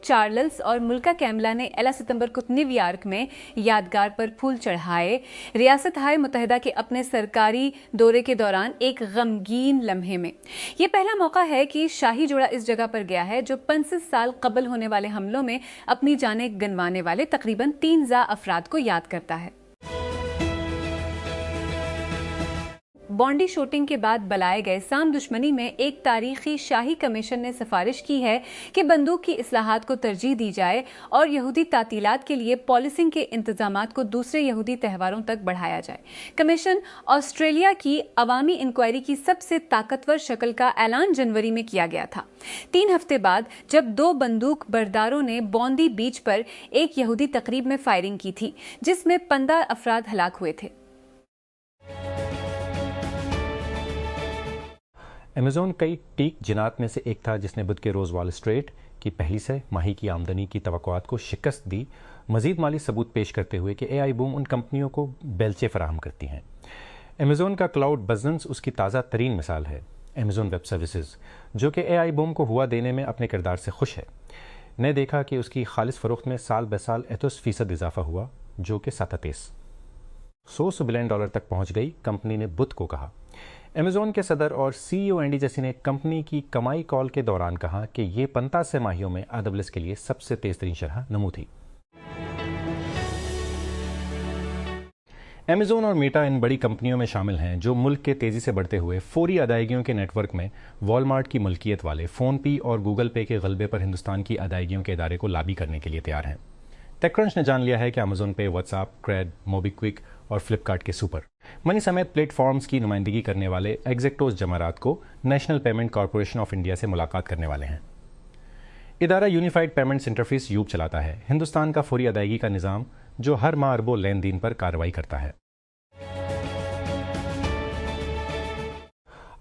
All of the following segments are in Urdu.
چارلس اور ملکہ کیملا نے 11 ستمبر کو نیو یارک میں یادگار پر پھول چڑھائے، ریاستہائے متحدہ کے اپنے سرکاری دورے کے دوران ایک غمگین لمحے میں۔ یہ پہلا موقع ہے کہ شاہی جوڑا اس جگہ پر گیا ہے جو 65 سال قبل ہونے والے حملوں میں اپنی جانیں گنوانے والے تقریباً 3,000 افراد کو یاد کرتا ہے۔ بانڈی شوٹنگ کے بعد بلائے گئے سام دشمنی میں ایک تاریخی شاہی کمیشن نے سفارش کی ہے کہ بندوق کی اصلاحات کو ترجیح دی جائے اور یہودی تعطیلات کے لیے پالیسنگ کے انتظامات کو دوسرے یہودی تہواروں تک بڑھایا جائے۔ کمیشن آسٹریلیا کی عوامی انکوائری کی سب سے طاقتور شکل کا اعلان جنوری میں کیا گیا تھا، 3 ہفتے بعد جب 2 بندوق برداروں نے بوندی بیچ پر ایک یہودی تقریب میں فائرنگ کی تھی جس میں 15 افراد ہلاک ہوئے تھے۔ امیزون کئی ٹیک جنات میں سے ایک تھا جس نے بدھ کے روز وال اسٹریٹ کی پہلی سہ ماہی کی آمدنی کی توقعات کو شکست دی، مزید مالی ثبوت پیش کرتے ہوئے کہ اے آئی بوم ان کمپنیوں کو بیلچے فراہم کرتی ہیں۔ امیزون کا کلاؤڈ بزنس اس کی تازہ ترین مثال ہے۔ امیزون ویب سروسز جو کہ اے آئی بوم کو ہوا دینے میں اپنے کردار سے خوش ہے، نے دیکھا کہ اس کی خالص فروخت میں سال بہ سال 38% اضافہ ہوا جو کہ 100 بلین ڈالر تک پہنچ گئی۔ کمپنی نے بدھ کو کہا۔ امیزون کے صدر اور سی ای او اینڈی جیسی نے کمپنی کی کمائی کال کے دوران کہا کہ یہ 15 سے ماہیوں میں AWS کے لیے سب سے تیز ترین شرح نمو تھی۔ امیزون اور میٹا ان بڑی کمپنیوں میں شامل ہیں جو ملک کے تیزی سے بڑھتے ہوئے فوری ادائیگیوں کے نیٹ ورک میں والمارٹ کی ملکیت والے فون پے اور گوگل پے کے غلبے پر ہندوستان کی ادائیگیوں کے ادارے کو لابی کرنے کے لیے تیار ہیں۔ ٹیک کرنچ نے جان لیا ہے کہ Amazon Pay, WhatsApp, CRED, MobiKwik اور فلپ کارٹ کے سپر منی سمیت پلیٹ فارمز کی نمائندگی کرنے والے ایگزیکٹوز جمعرات کو national payment corporation of India سے ملاقات کرنے والے ہیں۔ ادارہ یونیفائڈ پیمنٹس انٹرفیس یوب چلاتا ہے، ہندوستان کا فوری ادائیگی کا نظام جو ہر ماہ اربوں لین دین پر کارروائی کرتا ہے۔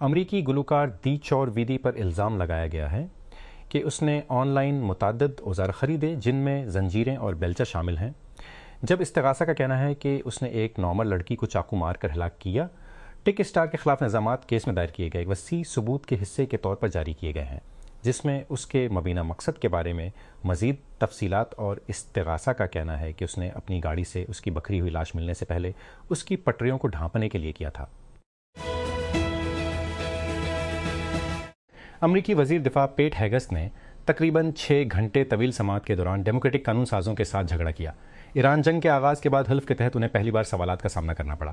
امریکی گلوکار دی چور ویدی پر الزام لگایا گیا ہے کہ اس نے آن لائن متعدد اوزار خریدے جن میں زنجیریں اور بیلچہ شامل ہیں، جب استغاثہ کا کہنا ہے کہ اس نے ایک نارمل لڑکی کو چاقو مار کر ہلاک کیا۔ ٹک اسٹار کے خلاف نظامات کیس میں دائر کیے گئے وسیع ثبوت کے حصے کے طور پر جاری کیے گئے ہیں، جس میں اس کے مبینہ مقصد کے بارے میں مزید تفصیلات، اور استغاثہ کا کہنا ہے کہ اس نے اپنی گاڑی سے اس کی بکھری ہوئی لاش ملنے سے پہلے اس کی پٹریوں کو ڈھانپنے کے لیے کیا تھا۔ امریکی وزیر دفاع پیٹ ہیگسٹ نے تقریباً 6 گھنٹے طویل سماعت کے دوران ڈیموکریٹک قانون سازوں کے ساتھ جھگڑا کیا۔ ایران جنگ کے آغاز کے بعد حلف کے تحت انہیں پہلی بار سوالات کا سامنا کرنا پڑا۔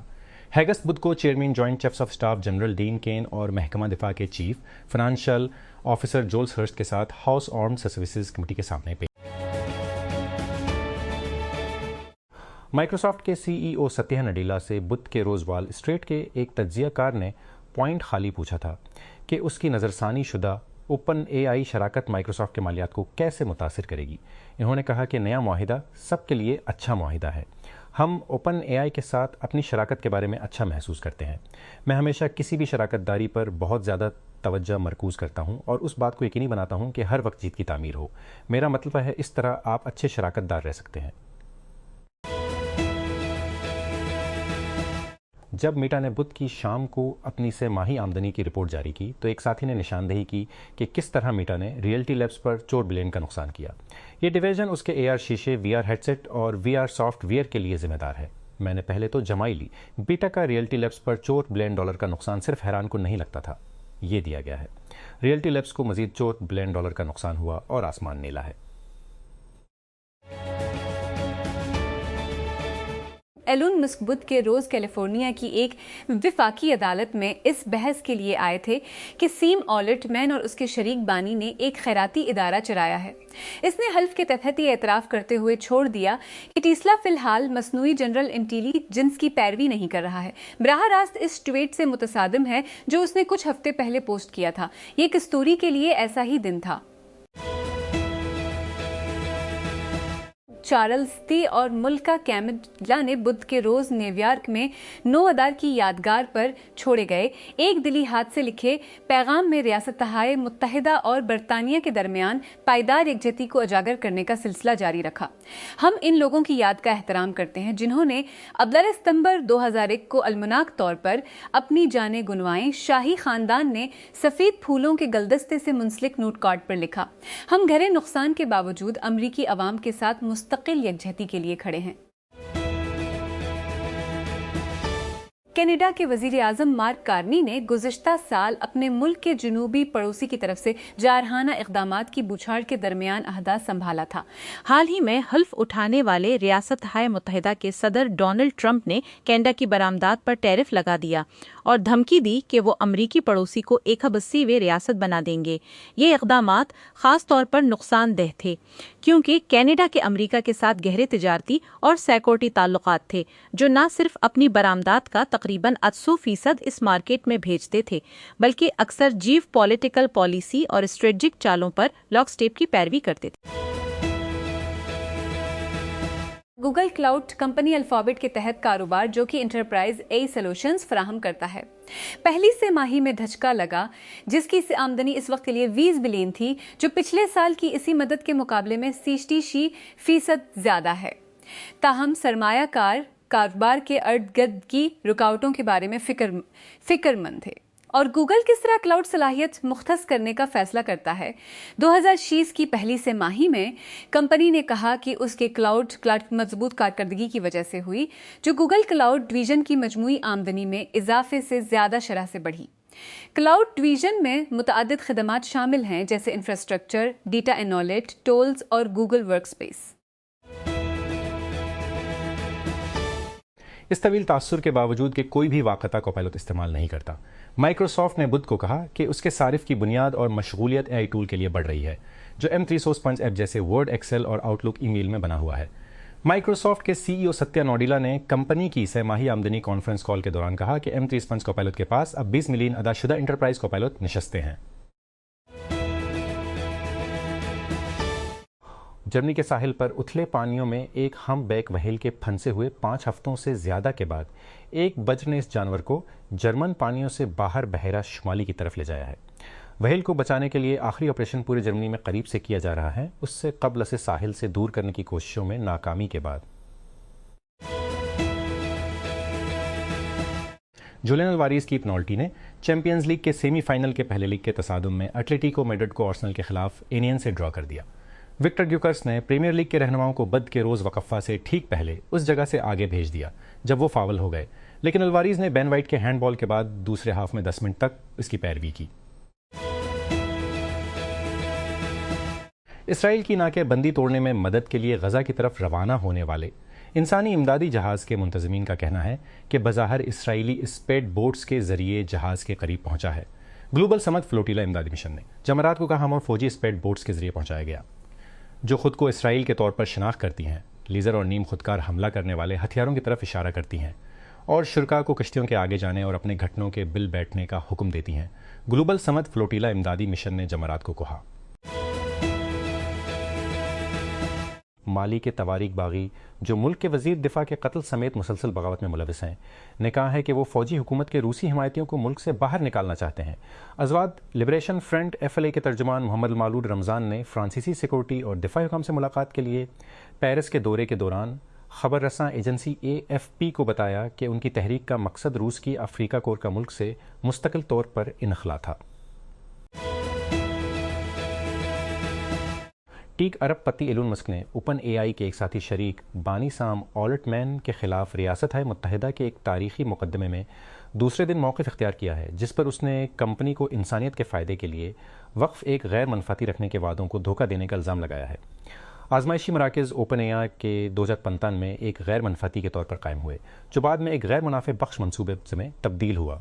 ہیگسٹ بدھ کو chairman joint chiefs of staff general Dan Caine اور محکمہ دفاع کے chief financial officer Jules Hurst کے ساتھ ہاؤس آرمڈ سروسز کمیٹی کے سامنے پیش۔ مائیکروسافٹ کے سی ای او ستیہ نڈیلا سے بدھ کے روز وال اسٹریٹ کے ایک تجزیہ کار نے پوائنٹ خالی پوچھا تھا کہ اس کی نظر ثانی شدہ اوپن اے آئی شراکت مائیکروسافٹ کے مالیات کو کیسے متاثر کرے گی۔ انہوں نے کہا کہ نیا معاہدہ سب کے لیے اچھا معاہدہ ہے۔ ہم اوپن اے آئی کے ساتھ اپنی شراکت کے بارے میں اچھا محسوس کرتے ہیں۔ میں ہمیشہ کسی بھی شراکت داری پر بہت زیادہ توجہ مرکوز کرتا ہوں اور اس بات کو یقینی بناتا ہوں کہ ہر وقت جیت کی تعمیر ہو۔ میرا مطلب ہے اس طرح آپ اچھے شراکت دار رہ سکتے ہیں۔ جب میٹا نے بدھ کی شام کو اپنی سہ ماہی آمدنی کی رپورٹ جاری کی تو ایک ساتھی نے نشاندہی کی کہ کس طرح میٹا نے ریئلٹی لیبس پر 4 بلین کا نقصان کیا۔ یہ ڈویژن اس کے اے آر شیشے، وی آر ہیڈ سیٹ اور وی آر سافٹ ویئر کے لیے ذمہ دار ہے۔ میں نے پہلے تو جمائی لی۔ بیٹا کا ریئلٹی لیبس پر 4 بلین ڈالر کا نقصان صرف حیران کو نہیں لگتا تھا۔ یہ دیا گیا ہے۔ ریئلٹی لیبس کو مزید 4 بلین ڈالر کا نقصان ہوا اور آسمان نیلا ہے۔ ایلون مسک بدھ کے روز کیلیفورنیا کی ایک وفاقی عدالت میں اس بحث کے لیے آئے تھے کہ سیم آلٹ مین اور اس کے شریک بانی نے ایک خیراتی ادارہ چلایا ہے۔ اس نے حلف کے تحت یہ اعتراف کرتے ہوئے چھوڑ دیا کہ ٹیسلا فی الحال مصنوعی جنرل انٹیلی جنس کی پیروی نہیں کر رہا ہے۔ براہ راست اس ٹویٹ سے متصادم ہے جو اس نے کچھ ہفتے پہلے پوسٹ کیا تھا۔ یہ کستوری کے لیے ایسا ہی دن تھا۔ چارلز اور ملکہ کیملا نے بدھ کے روز نیو یارک میں 9 ادار کی یادگار پر چھوڑے گئے ایک دلی ہاتھ سے لکھے پیغام میں ریاستہائے متحدہ اور برطانیہ کے درمیان پائیدار یکجہتی کو اجاگر کرنے کا سلسلہ جاری رکھا۔ ہم ان لوگوں کی یاد کا احترام کرتے ہیں جنہوں نے 11 ستمبر 2001 کو المناک طور پر اپنی جانیں گنوائیں۔ شاہی خاندان نے سفید پھولوں کے گلدستے سے منسلک نوٹ کارڈ پر لکھا، ہم گہرے نقصان کے باوجود امریکی عوام کے ساتھ مستقل یکجہتی کے لیے کھڑے ہیں۔ کینیڈا کے وزیر اعظم مارک کارنی نے گزشتہ سال اپنے ملک کے جنوبی پڑوسی کی طرف سے جارحانہ اقدامات کی بوچھاڑ کے درمیان عہدہ سنبھالا تھا۔ حال ہی میں حلف اٹھانے والے ریاستہائے متحدہ کے صدر ڈونلڈ ٹرمپ نے کینیڈا کی برآمدات پر ٹیرف لگا دیا اور دھمکی دی کہ وہ امریکی پڑوسی کو 180ویں ریاست بنا دیں گے۔ یہ اقدامات خاص طور پر نقصان دہ تھے کیونکہ کینیڈا کے امریکہ کے ساتھ گہرے تجارتی اور سیکورٹی تعلقات تھے، جو نہ صرف اپنی برآمدات کا تقریباً 800% اس مارکیٹ میں بھیجتے تھے بلکہ اکثر جیو پولیٹیکل پالیسی اور اسٹریٹجک چالوں پر لاک سٹیپ کی پیروی کرتے تھے۔ گوگل کلاؤڈ کمپنی الفابیٹ کے تحت کاروبار جو کہ انٹرپرائز اے سولوشنز فراہم کرتا ہے، پہلی سہ ماہی میں دھچکا لگا جس کی آمدنی اس وقت کے لیے 20 بلین تھی، جو پچھلے سال کی اسی مدت کے مقابلے میں 66% زیادہ ہے۔ تاہم سرمایہ کار کاروبار کے ارد گرد کی رکاوٹوں کے بارے میں فکر مند تھے اور گوگل کس طرح کلاؤڈ صلاحیت مختص کرنے کا فیصلہ کرتا ہے۔ 2026 کی پہلی سہ ماہی میں کمپنی نے کہا کہ اس کے کلاؤڈ مضبوط کارکردگی کی وجہ سے ہوئی، جو گوگل کلاؤڈ ڈویژن کی مجموعی آمدنی میں اضافے سے زیادہ شرح سے بڑھی۔ کلاؤڈ ڈویژن میں متعدد خدمات شامل ہیں جیسے انفراسٹرکچر، ڈیٹا انالٹ، ٹولز اور گوگل ورک اسپیس۔ اس طویل تاثر کے باوجود کہ کوئی بھی واقعہ کوپائلٹ استعمال نہیں کرتا، مائکروسافٹ نے بدھ کو کہا کہ اس کے صارف کی بنیاد اور مشغولیت اے آئی ٹول کے لیے بڑھ رہی ہے جو M365 ایپ جیسے ورڈ، ایکسل اور آؤٹ لک ای میل میں بنا ہوا ہے۔ مائکروسافٹ کے CEO ستیہ نوڈیلا نے کمپنی کی سہ ماہی آمدنی کانفرنس کال کے دوران کہا کہ M365 کوپائلٹ کے پاس اب 20 ملین ادا شدہ انٹرپرائز کوپائلٹ نشستیں ہیں۔ جرمنی کے ساحل پر اتھلے پانیوں میں ایک ہم بیک وہیل کے پھنسے ہوئے 5 ہفتوں سے زیادہ کے بعد ایک بجر نے اس جانور کو جرمن پانیوں سے باہر بحیرہ شمالی کی طرف لے جایا ہے۔ وہیل کو بچانے کے لیے آخری آپریشن پورے جرمنی میں قریب سے کیا جا رہا ہے، اس سے قبل اسے ساحل سے دور کرنے کی کوششوں میں ناکامی کے بعد۔ جولین الواریز کی پنالٹی نے چیمپئنز لیگ کے سیمی فائنل کے پہلے لیگ کے تصادم میں ایٹلیٹیکو میڈرڈ کو آرسنل کے خلاف اینین سے ڈرا کر دیا۔ وکٹر گیوکرس نے پریمیئر لیگ کے رہنماؤں کو بدھ کے روز وقفہ سے ٹھیک پہلے اس جگہ سے آگے بھیج دیا جب وہ فاول ہو گئے، لیکن الواریز نے بین وائٹ کے ہینڈ بال کے بعد دوسرے ہاف میں 10 منٹ تک اس کی پیروی کی۔ اسرائیل کی ناکہ بندی توڑنے میں مدد کے لیے غزہ کی طرف روانہ ہونے والے انسانی امدادی جہاز کے منتظمین کا کہنا ہے کہ بظاہر اسرائیلی اسپیڈ بوٹس کے ذریعے جہاز کے قریب پہنچا ہے۔ گلوبل سمت فلوٹیلا امدادی مشن نے جمعرات کو کہا ہم اور فوجی اسپیڈ بوٹس کے ذریعے پہنچایا گیا جو خود کو اسرائیل کے طور پر شناخت کرتی ہیں، لیزر اور نیم خودکار حملہ کرنے والے ہتھیاروں کی طرف اشارہ کرتی ہیں اور شرکاء کو کشتیوں کے آگے جانے اور اپنے گھٹنوں کے بل بیٹھنے کا حکم دیتی ہیں، گلوبل سمت فلوٹیلا امدادی مشن نے جمعرات کو کہا۔ مالی کے طوارق باغی جو ملک کے وزیر دفاع کے قتل سمیت مسلسل بغاوت میں ملوث ہیں نے کہا ہے کہ وہ فوجی حکومت کے روسی حمایتیوں کو ملک سے باہر نکالنا چاہتے ہیں۔ ازواد لبریشن فرنٹ FLA کے ترجمان محمد المولود رمضان نے فرانسیسی سیکورٹی اور دفاعی حکام سے ملاقات کے لیے پیرس کے دورے کے دوران خبر رساں ایجنسی AFP کو بتایا کہ ان کی تحریک کا مقصد روس کی افریقہ کور کا ملک سے مستقل طور پر انخلا تھا۔ ٹیک ارب پتی ایلون مسک نے اوپن AI کے ایک ساتھی شریک بانی سام آلٹ مین کے خلاف ریاستہائے متحدہ کے ایک تاریخی مقدمے میں دوسرے دن موقف اختیار کیا ہے جس پر اس نے کمپنی کو انسانیت کے فائدے کے لیے وقف ایک غیر منفعتی رکھنے کے وعدوں کو دھوکہ دینے کا الزام لگایا ہے۔ آزمائشی مراکز اوپن AI کے 2055 میں ایک غیر منفعتی کے طور پر قائم ہوئے جو بعد میں ایک غیر منافع بخش منصوبے میں تبدیل ہوا۔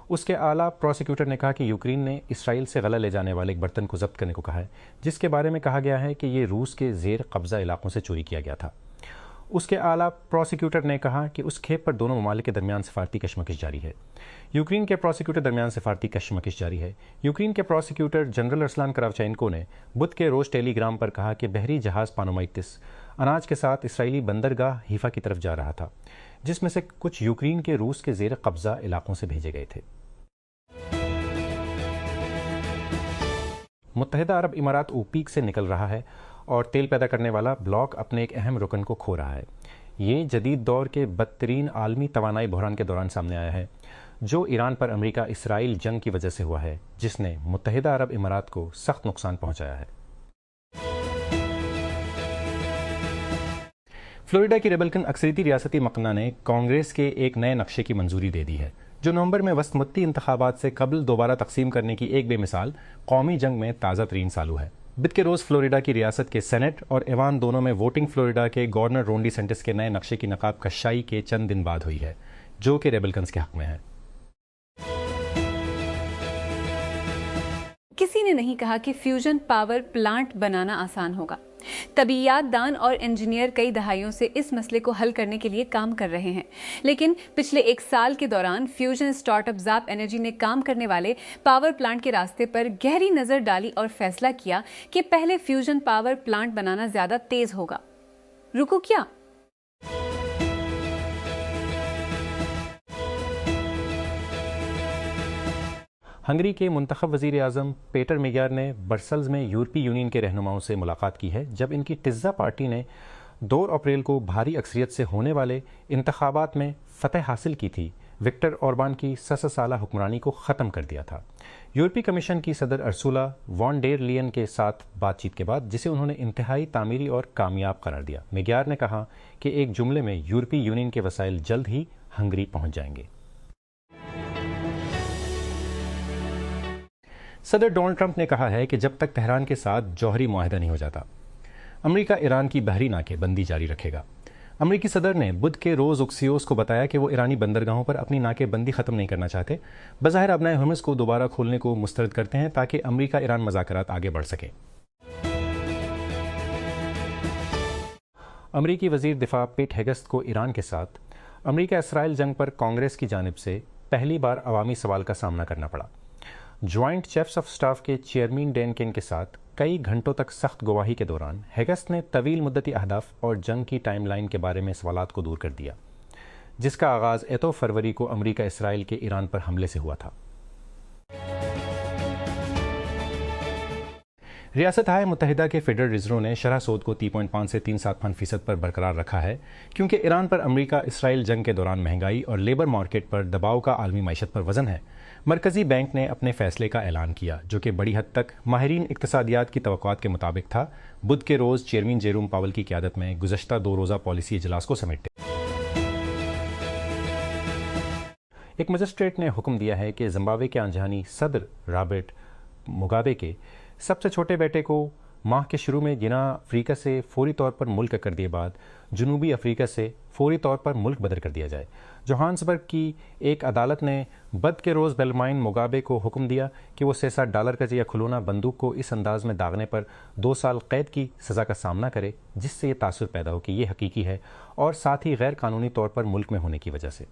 اس کے اعلیٰ پروسیکیوٹر نے کہا کہ یوکرین نے اسرائیل سے غلہ لے جانے والے ایک برتن کو ضبط کرنے کو کہا ہے جس کے بارے میں کہا گیا ہے کہ یہ روس کے زیر قبضہ علاقوں سے چوری کیا گیا تھا۔ اس کے اعلیٰ پروسیکیوٹر نے کہا کہ اس کھیپ پر دونوں ممالک کے درمیان سفارتی کشمکش جاری ہے۔ یوکرین کے پروسیکیوٹر درمیان سفارتی کشمکش جاری ہے۔ یوکرین کے پروسیکیوٹر جنرل ارسلان کراوچینکو نے بدھ کے روز ٹیلی گرام پر کہا کہ بحری جہاز پانومائتس اناج کے ساتھ اسرائیلی بندرگاہ حیفا کی طرف جا رہا تھا، جس میں سے کچھ یوکرین کے روس کے زیر قبضہ علاقوں سے بھیجے گئے تھے۔ متحدہ عرب امارات اوپیک سے نکل رہا ہے اور تیل پیدا کرنے والا بلاک اپنے ایک اہم رکن کو کھو رہا ہے۔ یہ جدید دور کے بدترین عالمی توانائی بحران کے دوران سامنے آیا ہے، جو ایران پر امریکہ اسرائیل جنگ کی وجہ سے ہوا ہے، جس نے متحدہ عرب امارات کو سخت نقصان پہنچایا ہے۔ فلوریڈا کی ریپبلکن اکثریتی ریاستی مقننہ نے کانگریس کے ایک نئے نقشے کی منظوری دے دی ہے، جو نومبر میں وسط مدتی انتخابات سے قبل دوبارہ تقسیم کرنے کی ایک بے مثال قومی جنگ میں تازہ ترین سالو ہے۔ بدھ کے روز فلوریڈا کی ریاست کے سینٹ اور ایوان دونوں میں ووٹنگ فلوریڈا کے گورنر رون ڈی سینٹس کے نئے نقشے کی نقاب کشائی کے چند دن بعد ہوئی ہے، جو کہ ریپبلکنز کے حق میں ہے۔ کسی نے نہیں کہا کہ فیوژن پاور پلانٹ بنانا آسان ہوگا۔ طبیعیات دان اور انجینئر کئی دہائیوں سے اس مسئلے کو حل کرنے کے لیے کام کر رہے ہیں، لیکن پچھلے ایک سال کے دوران فیوژن اسٹارٹ اپ زاپ انرجی نے کام کرنے والے پاور پلانٹ کے راستے پر گہری نظر ڈالی اور فیصلہ کیا کہ پہلے فیوژن پاور پلانٹ بنانا زیادہ تیز ہوگا۔ رکو کیا؟ ہنگری کے منتخب وزیر اعظم پیٹر میگیار نے برسلز میں یورپی یونین کے رہنماؤں سے ملاقات کی ہے، جب ان کی ٹزا پارٹی نے 2 اپریل کو بھاری اکثریت سے ہونے والے انتخابات میں فتح حاصل کی تھی، وکٹر اوربان کی 6 سالہ حکمرانی کو ختم کر دیا تھا۔ یورپی کمیشن کی صدر ارسولا وان ڈیر لیئن کے ساتھ بات چیت کے بعد، جسے انہوں نے انتہائی تعمیری اور کامیاب قرار دیا، میگیار نے کہا کہ ایک جملے میں یورپی یونین کے وسائل جلد ہی ہنگری پہنچ جائیں گے۔ صدر ڈونلڈ ٹرمپ نے کہا ہے کہ جب تک تہران کے ساتھ جوہری معاہدہ نہیں ہو جاتا، امریکہ ایران کی بحری ناکے بندی جاری رکھے گا۔ امریکی صدر نے بدھ کے روز اکسیوس کو بتایا کہ وہ ایرانی بندرگاہوں پر اپنی ناکے بندی ختم نہیں کرنا چاہتے، بظاہر ابنائے ہرمز کو دوبارہ کھولنے کو مسترد کرتے ہیں تاکہ امریکہ ایران مذاکرات آگے بڑھ سکے۔ امریکی وزیر دفاع پیٹ ہیگسٹ کو ایران کے ساتھ امریکہ اسرائیل جنگ پر کانگریس کی جانب سے پہلی بار عوامی سوال کا سامنا کرنا پڑا۔ جوائنٹ چیفز آف سٹاف کے چیئرمین ڈین کنگ کے ساتھ کئی گھنٹوں تک سخت گواہی کے دوران ہیگسٹ نے طویل مدتی اہداف اور جنگ کی ٹائم لائن کے بارے میں سوالات کو دور کر دیا، جس کا آغاز 8 فروری کو امریکہ اسرائیل کے ایران پر حملے سے ہوا تھا۔ ریاستہائے متحدہ کے فیڈرل ریزرو نے شرح سود کو 3.5 سے 3.75% پر برقرار رکھا ہے، کیونکہ ایران پر امریکہ اسرائیل جنگ کے دوران مہنگائی اور لیبر مارکیٹ پر دباؤ کا عالمی معیشت پر وزن ہے۔ مرکزی بینک نے اپنے فیصلے کا اعلان کیا، جو کہ بڑی حد تک ماہرین اقتصادیات کی توقعات کے مطابق تھا، بدھ کے روز چیئرمین جیروم پاول کی قیادت میں گزشتہ 2 روزہ پالیسی اجلاس کو سمیٹتے۔ ایک مجسٹریٹ نے حکم دیا ہے کہ زمبابوے کے آنجہانی صدر رابرٹ مگابے کے سب سے چھوٹے بیٹے کو ماہ کے شروع میں جناح افریقہ سے فوری طور پر ملک کر دیے بعد جنوبی افریقہ سے فوری طور پر ملک بدر کر دیا جائے۔ جوہانسبرگ کی ایک عدالت نے بدھ کے روز بیلمائن مگابے کو حکم دیا کہ وہ $600 کا یا کھلونا بندوق کو اس انداز میں داغنے پر 2 سال قید کی سزا کا سامنا کرے، جس سے یہ تاثر پیدا ہو کہ یہ حقیقی ہے اور ساتھ ہی غیر قانونی طور پر ملک میں ہونے کی وجہ سے۔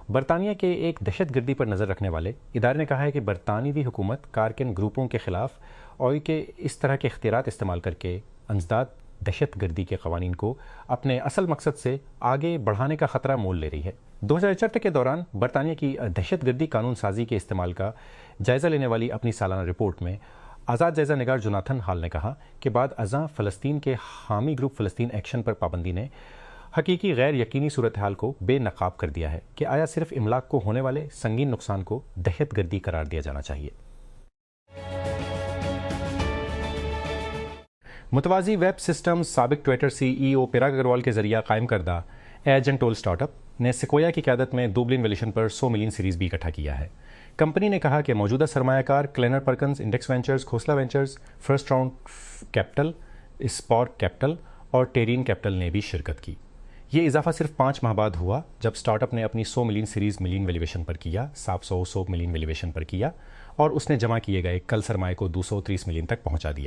برطانیہ کے ایک دہشت گردی پر نظر رکھنے والے ادارے نے کہا ہے کہ برطانوی حکومت کارکن گروپوں کے خلاف اوئی کے اس طرح کے اختیارات استعمال کر کے انسداد دہشت گردی کے قوانین کو اپنے اصل مقصد سے آگے بڑھانے کا خطرہ مول لے رہی ہے۔ 2004 کے دوران برطانیہ کی دہشت گردی قانون سازی کے استعمال کا جائزہ لینے والی اپنی سالانہ رپورٹ میں آزاد جائزہ نگار جوناتھن ہال نے کہا کہ بعد ازاں فلسطین کے حامی گروپ فلسطین ایکشن پر پابندی نے حقیقی غیر یقینی صورتحال کو بے نقاب کر دیا ہے کہ آیا صرف املاک کو ہونے والے سنگین نقصان کو دہشت گردی قرار دیا جانا چاہیے۔ متوازی ویب سسٹم سابق ٹویٹر سی ای او پیراگ اگروال کے ذریعہ قائم کردہ ایجنٹ ٹول اسٹارٹ اپ نے سیکویا کی قیادت میں 2 بلین ویلیویشن پر 100 ملین سیریز بی اکٹھا کیا ہے۔ کمپنی نے کہا کہ موجودہ سرمایہ کار Kleiner Perkins, Index Ventures, Khosla Ventures, First Round Capital, Spark Capital اور ٹیرین کیپٹل نے بھی شرکت کی۔ یہ اضافہ صرف 5 ماہ بعد ہوا جب اسٹارٹ اپ نے اپنی 100 ملین سیریز ملین ویلیویشن پر کیا، 100 ملین ویلیویشن پر کیا، اور اس نے جمع کیے گئے کل سرمایہ کو 230 ملین تک پہنچا دیا۔